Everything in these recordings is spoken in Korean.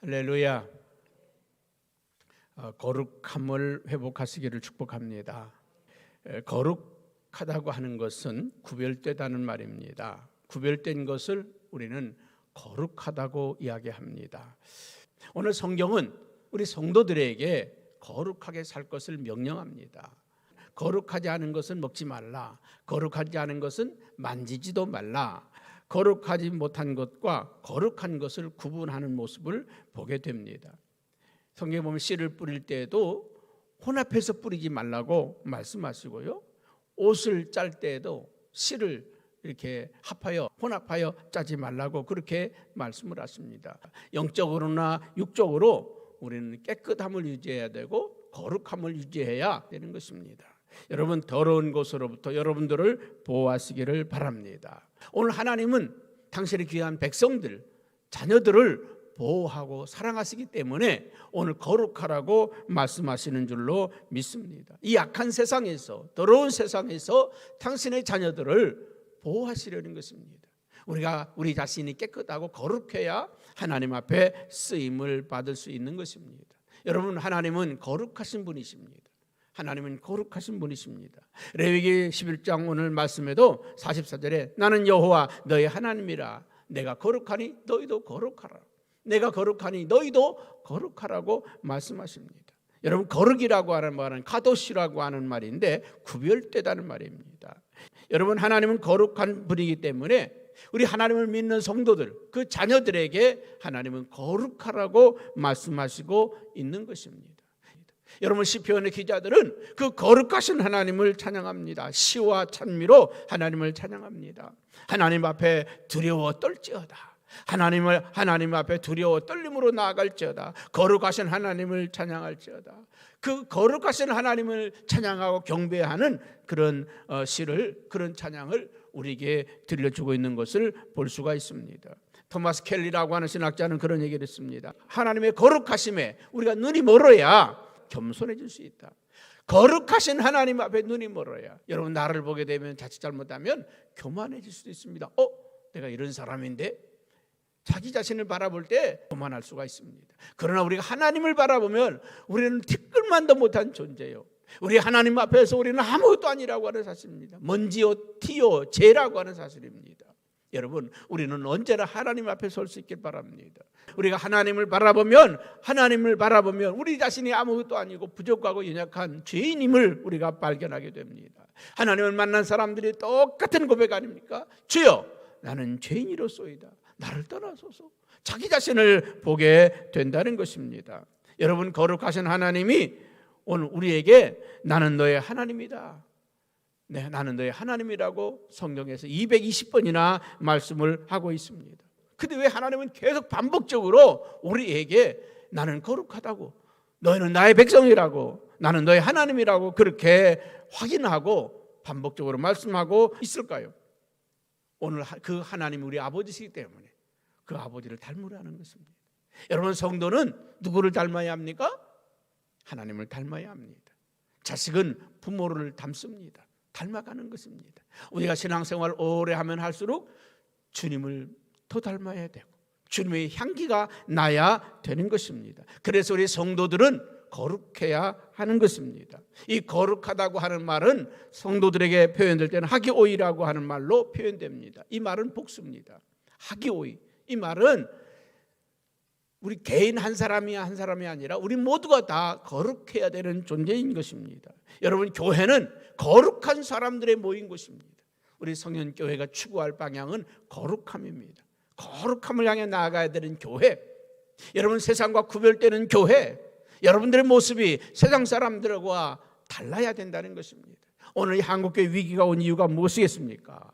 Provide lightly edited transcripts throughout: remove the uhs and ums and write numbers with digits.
할렐루야. 거룩함을 회복하시기를 축복합니다. 거룩하다고 하는 것은 구별되다는 말입니다. 구별된 것을 우리는 거룩하다고 이야기합니다. 오늘 성경은 우리 성도들에게 거룩하게 살 것을 명령합니다. 거룩하지 않은 것은 먹지 말라. 거룩하지 않은 것은 만지지도 말라. 거룩하지 못한 것과 거룩한 것을 구분하는 모습을 보게 됩니다. 성경에 보면 씨를 뿌릴 때에도 혼합해서 뿌리지 말라고 말씀하시고요, 옷을 짤 때에도 씨를 이렇게 혼합하여 짜지 말라고 그렇게 말씀을 하십니다. 영적으로나 육적으로 우리는 깨끗함을 유지해야 되고 거룩함을 유지해야 되는 것입니다. 여러분, 더러운 것으로부터 여러분들을 보호하시기를 바랍니다. 오늘 하나님은 당신의 귀한 백성들, 자녀들을 보호하고 사랑하시기 때문에 오늘 거룩하라고 말씀하시는 줄로 믿습니다. 이 악한 세상에서, 더러운 세상에서 당신의 자녀들을 보호하시려는 것입니다. 우리가 우리 자신이 깨끗하고 거룩해야 하나님 앞에 쓰임을 받을 수 있는 것입니다. 여러분, 하나님은 거룩하신 분이십니다. 하나님은 거룩하신 분이십니다. 레위기 11장 오늘 말씀에도 44절에 나는 여호와 너희 하나님이라. 내가 거룩하니 너희도 거룩하라. 내가 거룩하니 너희도 거룩하라고 말씀하십니다. 여러분, 거룩이라고 하는 말은 카도시라고 하는 말인데 구별되다는 말입니다. 여러분, 하나님은 거룩한 분이기 때문에 우리 하나님을 믿는 성도들, 그 자녀들에게 하나님은 거룩하라고 말씀하시고 있는 것입니다. 여러분, 시편의 기자들은 그 거룩하신 하나님을 찬양합니다. 시와 찬미로 하나님을 찬양합니다. 하나님 앞에 두려워 떨지어다. 하나님 앞에 두려워 떨림으로 나아갈지어다. 거룩하신 하나님을 찬양할지어다. 그 거룩하신 하나님을 찬양하고 경배하는 그런 시를, 그런 찬양을 우리에게 들려주고 있는 것을 볼 수가 있습니다. 토마스 켈리라고 하는 신학자는 그런 얘기를 했습니다. 하나님의 거룩하심에 우리가 눈이 멀어야 겸손해질 수 있다. 거룩하신 하나님 앞에 눈이 멀어야, 여러분, 나를 보게 되면 자칫 잘못하면 교만해질 수도 있습니다. 내가 이런 사람인데, 자기 자신을 바라볼 때 교만할 수가 있습니다. 그러나 우리가 하나님을 바라보면 우리는 티끌만도 못한 존재요. 우리 하나님 앞에서 우리는 아무것도 아니라고 하는 사실입니다. 먼지요 티요 죄라고 하는 사실입니다. 여러분, 우리는 언제나 하나님 앞에 설 수 있길 바랍니다. 우리가 하나님을 바라보면 우리 자신이 아무것도 아니고 부족하고 연약한 죄인임을 우리가 발견하게 됩니다. 하나님을 만난 사람들이 똑같은 고백 아닙니까? 주여, 나는 죄인이로소이다. 나를 떠나소서. 자기 자신을 보게 된다는 것입니다. 여러분, 거룩하신 하나님이 오늘 우리에게 나는 너의 하나님이다. 네, 나는 너의 하나님이라고 성경에서 220번이나 말씀을 하고 있습니다. 근데 왜 하나님은 계속 반복적으로 우리에게 나는 거룩하다고, 너희는 나의 백성이라고, 나는 너의 하나님이라고 그렇게 확인하고 반복적으로 말씀하고 있을까요? 오늘 그 하나님이 우리 아버지시기 때문에 그 아버지를 닮으라는 것입니다. 여러분, 성도는 누구를 닮아야 합니까? 하나님을 닮아야 합니다. 자식은 부모를 닮습니다. 닮아가는 것입니다. 우리가 신앙생활 오래 하면 할수록 주님을 더 닮아야 되고 주님의 향기가 나야 되는 것입니다. 그래서 우리 성도들은 거룩해야 하는 것입니다. 이 거룩하다고 하는 말은 성도들에게 표현될 때는 하기오이라고 하는 말로 표현됩니다. 이 말은 복수입니다. 하기오이, 이 말은 우리 개인 한 사람이 아니라 우리 모두가 다 거룩해야 되는 존재인 것입니다. 여러분, 교회는 거룩한 사람들의 모인 곳입니다. 우리 성현교회가 추구할 방향은 거룩함입니다. 거룩함을 향해 나아가야 되는 교회, 여러분, 세상과 구별되는 교회, 여러분들의 모습이 세상 사람들과 달라야 된다는 것입니다. 오늘 이 한국교회 위기가 온 이유가 무엇이겠습니까?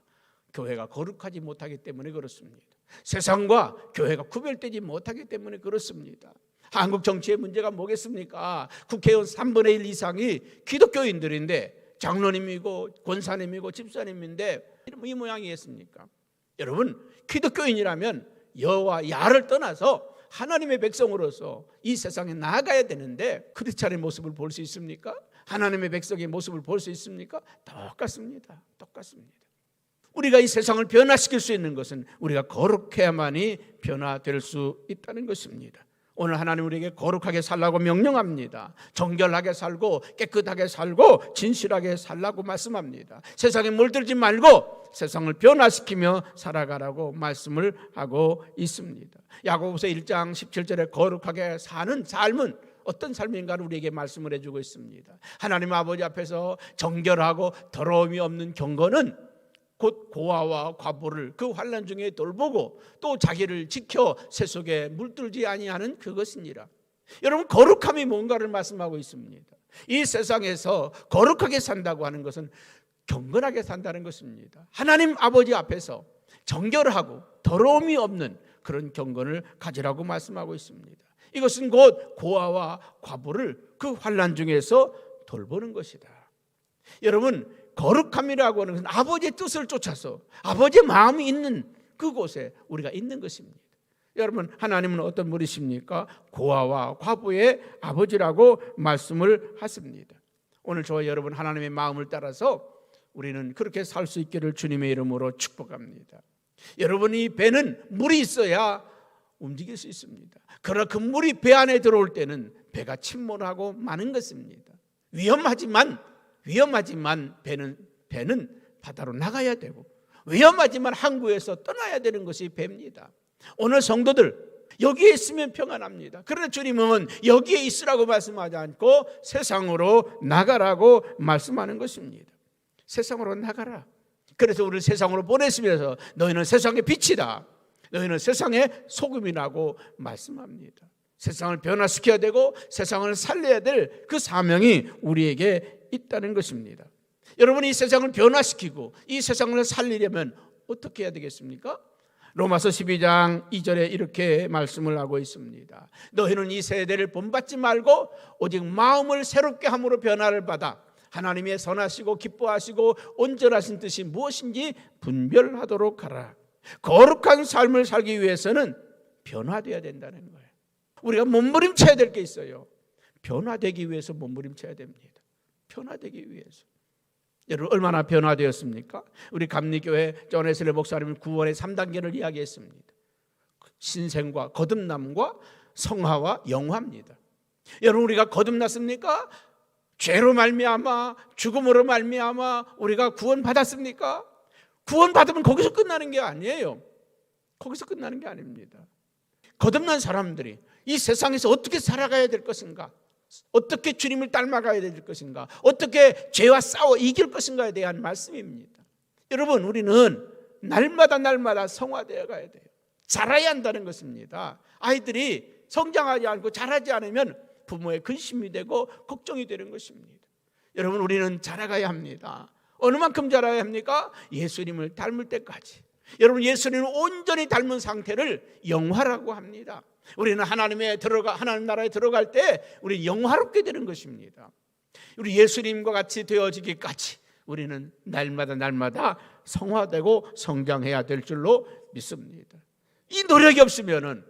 교회가 거룩하지 못하기 때문에 그렇습니다. 세상과 교회가 구별되지 못하기 때문에 그렇습니다. 한국 정치의 문제가 뭐겠습니까? 국회의원 3분의 1 이상이 기독교인들인데 장로님이고 권사님이고 집사님인데 이 모양이겠습니까? 여러분, 기독교인이라면 여와 야를 떠나서 하나님의 백성으로서 이 세상에 나아가야 되는데 그렇지 않은 모습을 볼 수 있습니까? 하나님의 백성의 모습을 볼 수 있습니까? 똑같습니다. 우리가 이 세상을 변화시킬 수 있는 것은 우리가 거룩해야만이 변화될 수 있다는 것입니다. 오늘 하나님 우리에게 거룩하게 살라고 명령합니다. 정결하게 살고 깨끗하게 살고 진실하게 살라고 말씀합니다. 세상에 물들지 말고 세상을 변화시키며 살아가라고 말씀을 하고 있습니다. 야고보서 1장 17절에 거룩하게 사는 삶은 어떤 삶인가를 우리에게 말씀을 해주고 있습니다. 하나님 아버지 앞에서 정결하고 더러움이 없는 경건은 곧 고아와 과부를 그 환난 중에 돌보고 또 자기를 지켜 새 속에 물들지 아니하는 그것이니라. 여러분, 거룩함이 뭔가를 말씀하고 있습니다. 이 세상에서 거룩하게 산다고 하는 것은 경건하게 산다는 것입니다. 하나님 아버지 앞에서 정결하고 더러움이 없는 그런 경건을 가지라고 말씀하고 있습니다. 이것은 곧 고아와 과부를 그 환난 중에서 돌보는 것이다. 여러분, 거룩함이라고 하는 것은 아버지의 뜻을 쫓아서 아버지의 마음이 있는 그곳에 우리가 있는 것입니다. 여러분, 하나님은 어떤 분이십니까? 고아와 과부의 아버지라고 말씀을 하십니다. 오늘 저와 여러분 하나님의 마음을 따라서 우리는 그렇게 살 수 있기를 주님의 이름으로 축복합니다. 여러분, 이 배는 물이 있어야 움직일 수 있습니다. 그러나 그 물이 배 안에 들어올 때는 배가 침몰하고 마는 것입니다. 위험하지만 배는 바다로 나가야 되고 위험하지만 항구에서 떠나야 되는 것이 배입니다. 오늘 성도들 여기에 있으면 평안합니다. 그러나 주님은 여기에 있으라고 말씀하지 않고 세상으로 나가라고 말씀하는 것입니다. 세상으로 나가라. 그래서 우리를 세상으로 보내시면서 너희는 세상의 빛이다, 너희는 세상의 소금이라고 말씀합니다. 세상을 변화시켜야 되고 세상을 살려야 될 그 사명이 우리에게 있다는 것입니다. 여러분, 이 세상을 변화시키고 이 세상을 살리려면 어떻게 해야 되겠습니까? 로마서 12장 2절에 이렇게 말씀을 하고 있습니다. 너희는 이 세대를 본받지 말고 오직 마음을 새롭게 함으로 변화를 받아 하나님의 선하시고 기뻐하시고 온전하신 뜻이 무엇인지 분별하도록 하라. 거룩한 삶을 살기 위해서는 변화되어야 된다는 거예요. 우리가 몸부림쳐야 될 게 있어요. 변화되기 위해서 몸부림쳐야 됩니다. 변화되기 위해서. 여러분, 얼마나 변화되었습니까? 우리 감리교회 존 웨슬리 목사님은 구원의 3단계를 이야기했습니다. 신생과 거듭남과 성화와 영화입니다. 여러분, 우리가 거듭났습니까? 죄로 말미암아 죽음으로 말미암아 우리가 구원받았습니까? 구원받으면 거기서 끝나는 게 아니에요. 거기서 끝나는 게 아닙니다. 거듭난 사람들이 이 세상에서 어떻게 살아가야 될 것인가, 어떻게 주님을 닮아가야 될 것인가, 어떻게 죄와 싸워 이길 것인가에 대한 말씀입니다. 여러분, 우리는 날마다 성화되어 가야 돼요. 자라야 한다는 것입니다. 아이들이 성장하지 않고 자라지 않으면 부모의 근심이 되고 걱정이 되는 것입니다. 여러분, 우리는 자라가야 합니다. 어느 만큼 자라야 합니까? 예수님을 닮을 때까지. 여러분, 예수님을 온전히 닮은 상태를 영화라고 합니다. 우리는 하나님 나라에 들어갈 때 우리 영화롭게 되는 것입니다. 우리 예수님과 같이 되어지기까지 우리는 날마다 성화되고 성장해야 될 줄로 믿습니다. 이 노력이 없으면은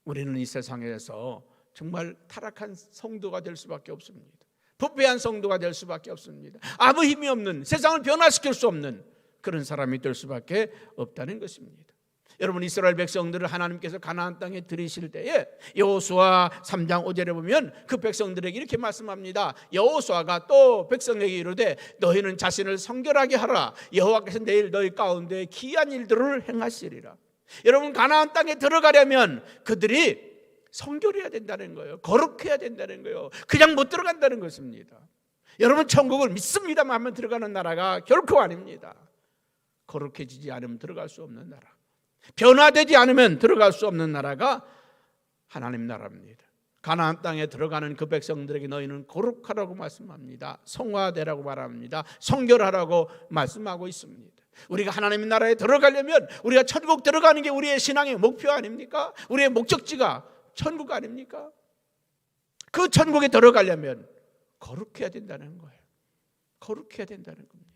우리는 이 세상에서 정말 타락한 성도가 될 수밖에 없습니다. 부패한 성도가 될 수밖에 없습니다. 아무 힘이 없는, 세상을 변화시킬 수 없는 그런 사람이 될 수밖에 없다는 것입니다. 여러분, 이스라엘 백성들을 하나님께서 가나안 땅에 들이실 때에 여호수아 3장 5절에 보면 그 백성들에게 이렇게 말씀합니다. 여호수아가 또 백성에게 이르되 너희는 자신을 성결하게 하라. 여호와께서 내일 너희 가운데 기이한 일들을 행하시리라. 여러분, 가나안 땅에 들어가려면 그들이 성결해야 된다는 거예요. 거룩해야 된다는 거예요. 그냥 못 들어간다는 것입니다. 여러분, 천국을 믿습니다만 하면 들어가는 나라가 결코 아닙니다. 거룩해지지 않으면 들어갈 수 없는 나라, 변화되지 않으면 들어갈 수 없는 나라가 하나님 나라입니다. 가나안 땅에 들어가는 그 백성들에게 너희는 거룩하라고 말씀합니다. 성화되라고 말합니다. 성결하라고 말씀하고 있습니다. 우리가 하나님 나라에 들어가려면 우리가 천국 들어가는 게 우리의 신앙의 목표 아닙니까? 우리의 목적지가 천국 아닙니까? 그 천국에 들어가려면 거룩해야 된다는 거예요. 거룩해야 된다는 겁니다.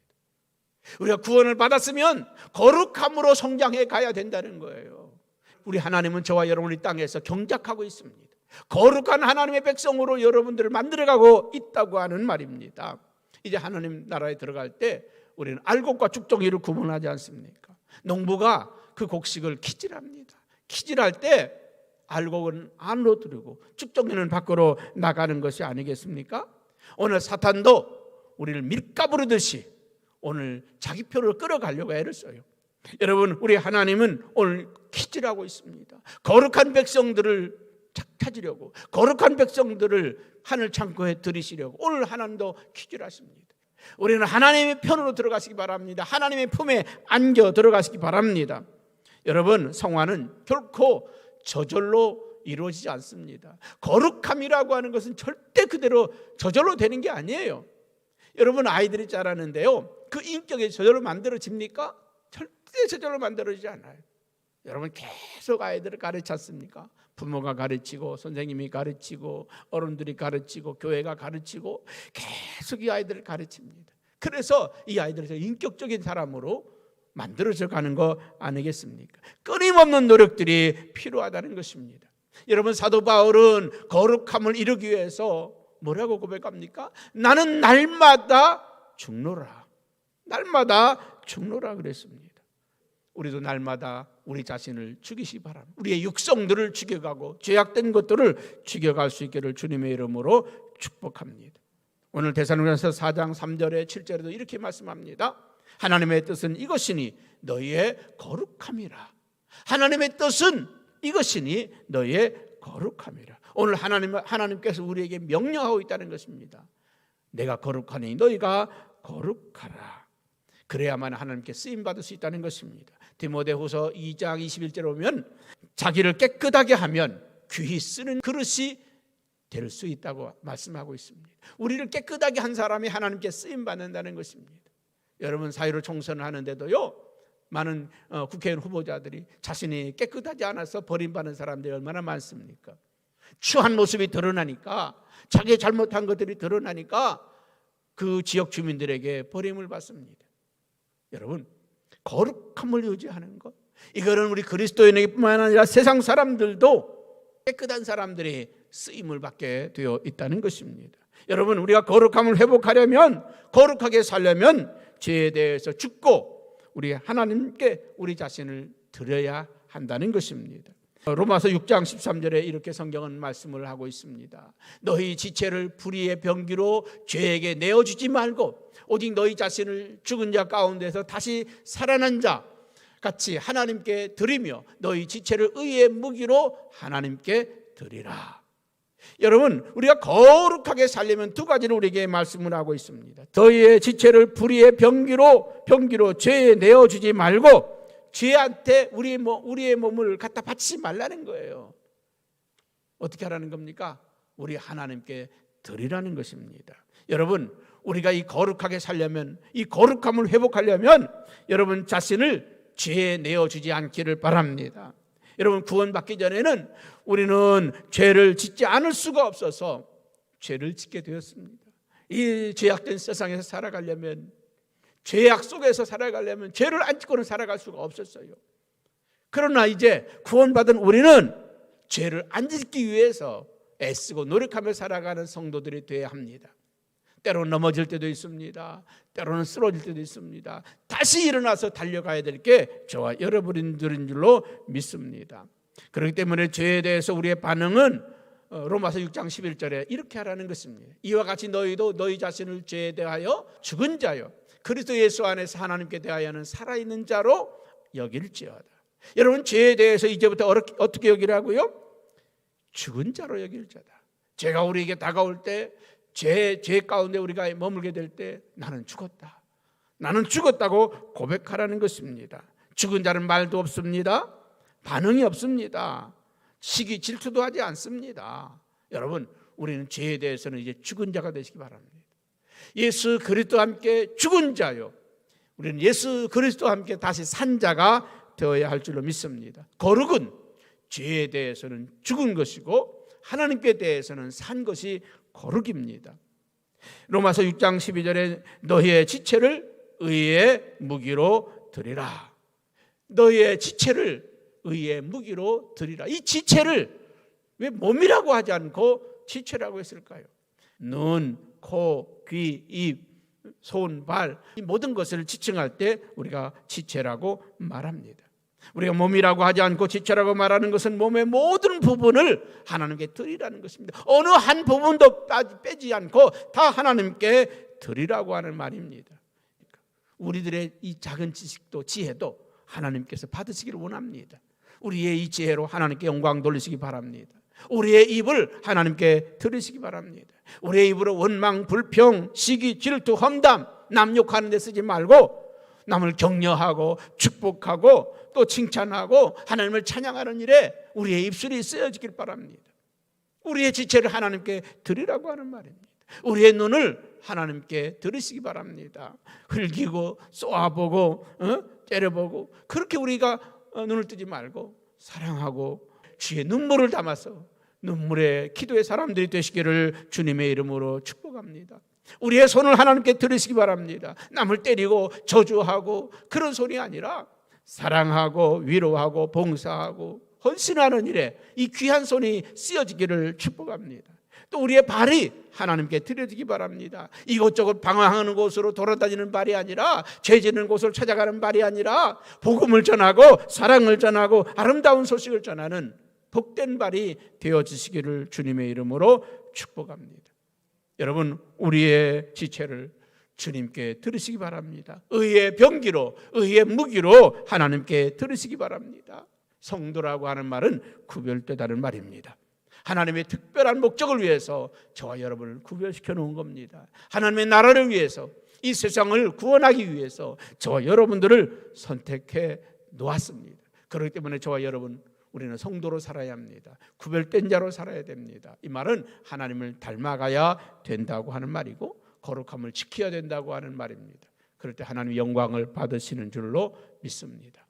우리가 구원을 받았으면 거룩함으로 성장해 가야 된다는 거예요. 우리 하나님은 저와 여러분이 땅에서 경작하고 있습니다. 거룩한 하나님의 백성으로 여러분들을 만들어가고 있다고 하는 말입니다. 이제 하나님 나라에 들어갈 때 우리는 알곡과 죽정이를 구분하지 않습니까? 농부가 그 곡식을 키질합니다. 키질할 때 알곡은 안으로 들이고 쭉정이는 밖으로 나가는 것이 아니겠습니까? 오늘 사탄도 우리를 밀가부르듯이 오늘 자기 표를 끌어가려고 애를 써요. 여러분, 우리 하나님은 오늘 퀴즈를 하고 있습니다. 거룩한 백성들을 찾으려고, 거룩한 백성들을 하늘 창고에 들이시려고 오늘 하나님도 퀴즈를 하십니다. 우리는 하나님의 편으로 들어가시기 바랍니다. 하나님의 품에 안겨 들어가시기 바랍니다. 여러분, 성화는 결코 저절로 이루어지지 않습니다. 거룩함이라고 하는 것은 절대 그대로 저절로 되는 게 아니에요. 여러분, 아이들이 자라는데요, 그 인격이 저절로 만들어집니까? 절대 저절로 만들어지지 않아요. 여러분, 계속 아이들을 가르쳤습니까? 부모가 가르치고, 선생님이 가르치고, 어른들이 가르치고, 교회가 가르치고, 계속 이 아이들을 가르칩니다. 그래서 이 아이들이 인격적인 사람으로 만들어져 가는 거 아니겠습니까? 끊임없는 노력들이 필요하다는 것입니다. 여러분, 사도 바울은 거룩함을 이루기 위해서 뭐라고 고백합니까? 나는 날마다 죽노라. 날마다 죽노라 그랬습니다. 우리도 날마다 우리 자신을 죽이시기 바랍니다. 우리의 육성들을 죽여가고 죄악된 것들을 죽여갈 수 있기를 주님의 이름으로 축복합니다. 오늘 데살로니가서 4장 3절에 7절에도 이렇게 말씀합니다. 하나님의 뜻은 이것이니 너희의 거룩함이라. 하나님의 뜻은 이것이니 너희의 거룩함이라. 오늘 하나님께서 우리에게 명령하고 있다는 것입니다. 내가 거룩하니 너희가 거룩하라. 그래야만 하나님께 쓰임받을 수 있다는 것입니다. 디모데후서 2장 21절에 보면 자기를 깨끗하게 하면 귀히 쓰는 그릇이 될 수 있다고 말씀하고 있습니다. 우리를 깨끗하게 한 사람이 하나님께 쓰임받는다는 것입니다. 여러분, 사회로 총선을 하는데도요, 많은 국회의원 후보자들이 자신이 깨끗하지 않아서 버림받는 사람들이 얼마나 많습니까? 추한 모습이 드러나니까, 자기 잘못한 것들이 드러나니까 그 지역 주민들에게 버림을 받습니다. 여러분, 거룩함을 유지하는 것, 이거는 우리 그리스도인에게뿐만 아니라 세상 사람들도 깨끗한 사람들이 쓰임을 받게 되어 있다는 것입니다. 여러분, 우리가 거룩함을 회복하려면, 거룩하게 살려면 죄에 대해서 죽고 우리 하나님께 우리 자신을 드려야 한다는 것입니다. 로마서 6장 13절에 이렇게 성경은 말씀을 하고 있습니다. 너희 지체를 불의의 병기로 죄에게 내어주지 말고 오직 너희 자신을 죽은 자 가운데서 다시 살아난 자 같이 하나님께 드리며 너희 지체를 의의 무기로 하나님께 드리라. 여러분, 우리가 거룩하게 살려면 두 가지를 우리에게 말씀을 하고 있습니다. 너희의 지체를 불의의 병기로 죄에 내어주지 말고 죄한테 우리의 몸을 갖다 바치지 말라는 거예요. 어떻게 하라는 겁니까? 우리 하나님께 드리라는 것입니다. 여러분, 우리가 이 거룩하게 살려면, 이 거룩함을 회복하려면 여러분 자신을 죄에 내어주지 않기를 바랍니다. 여러분, 구원받기 전에는 우리는 죄를 짓지 않을 수가 없어서 죄를 짓게 되었습니다. 이 죄악된 세상에서 살아가려면, 죄악 속에서 살아가려면 죄를 안 짓고는 살아갈 수가 없었어요. 그러나 이제 구원받은 우리는 죄를 안 짓기 위해서 애쓰고 노력하며 살아가는 성도들이 되어야 합니다. 때로는 넘어질 때도 있습니다. 때로는 쓰러질 때도 있습니다. 다시 일어나서 달려가야 될 게 저와 여러분들인 줄로 믿습니다. 그렇기 때문에 죄에 대해서 우리의 반응은 로마서 6장 11절에 이렇게 하라는 것입니다. 이와 같이 너희도 너희 자신을 죄에 대하여 죽은 자요 그리스도 예수 안에서 하나님께 대하여는 살아있는 자로 여길지어다. 여러분, 죄에 대해서 이제부터 어떻게 여기라고요? 죽은 자로 여길 자다. 죄가 우리에게 다가올 때, 죄 가운데 우리가 머물게 될 때 나는 죽었다. 나는 죽었다고 고백하라는 것입니다. 죽은 자는 말도 없습니다. 반응이 없습니다. 시기 질투도 하지 않습니다. 여러분, 우리는 죄에 대해서는 이제 죽은 자가 되시기 바랍니다. 예수 그리스도와 함께 죽은 자요, 우리는 예수 그리스도와 함께 다시 산 자가 되어야 할 줄로 믿습니다. 거룩은 죄에 대해서는 죽은 것이고 하나님께 대해서는 산 것이 거룩입니다. 로마서 6장 12절에 너희의 지체를 의의 무기로 드리라. 너희의 지체를 의의 무기로 드리라. 이 지체를 왜 몸이라고 하지 않고 지체라고 했을까요? 눈, 코, 귀, 입, 손, 발, 이 모든 것을 지칭할 때 우리가 지체라고 말합니다. 우리가 몸이라고 하지 않고 지체라고 말하는 것은 몸의 모든 부분을 하나님께 드리라는 것입니다. 어느 한 부분도 빼지 않고 다 하나님께 드리라고 하는 말입니다. 우리들의 이 작은 지식도 지혜도 하나님께서 받으시기를 원합니다. 우리의 이 지혜로 하나님께 영광 돌리시기 바랍니다. 우리의 입을 하나님께 들으시기 바랍니다. 우리의 입으로 원망, 불평, 시기, 질투, 험담, 남 욕하는 데 쓰지 말고 남을 격려하고 축복하고 또 칭찬하고 하나님을 찬양하는 일에 우리의 입술이 쓰여지길 바랍니다. 우리의 지체를 하나님께 드리라고 하는 말입니다. 우리의 눈을 하나님께 들으시기 바랍니다. 흘기고 쏘아보고 째려보고 그렇게 우리가 눈을 뜨지 말고 사랑하고 주의 눈물을 담아서 눈물의 기도의 사람들이 되시기를 주님의 이름으로 축복합니다. 우리의 손을 하나님께 들으시기 바랍니다. 남을 때리고 저주하고 그런 손이 아니라 사랑하고 위로하고 봉사하고 헌신하는 일에 이 귀한 손이 쓰여지기를 축복합니다. 또 우리의 발이 하나님께 드려지기 바랍니다. 이곳저곳 방황하는 곳으로 돌아다니는 발이 아니라 죄 짓는 곳을 찾아가는 발이 아니라 복음을 전하고 사랑을 전하고 아름다운 소식을 전하는 복된 발이 되어지시기를 주님의 이름으로 축복합니다. 여러분, 우리의 지체를 주님께 들으시기 바랍니다. 의의 병기로, 의의 무기로 하나님께 들으시기 바랍니다. 성도라고 하는 말은 구별되다는 말입니다. 하나님의 특별한 목적을 위해서 저와 여러분을 구별시켜 놓은 겁니다. 하나님의 나라를 위해서, 이 세상을 구원하기 위해서 저와 여러분들을 선택해 놓았습니다. 그렇기 때문에 저와 여러분, 우리는 성도로 살아야 합니다. 구별된 자로 살아야 됩니다. 이 말은 하나님을 닮아가야 된다고 하는 말이고 거룩함을 지켜야 된다고 하는 말입니다. 그럴 때 하나님의 영광을 받으시는 줄로 믿습니다.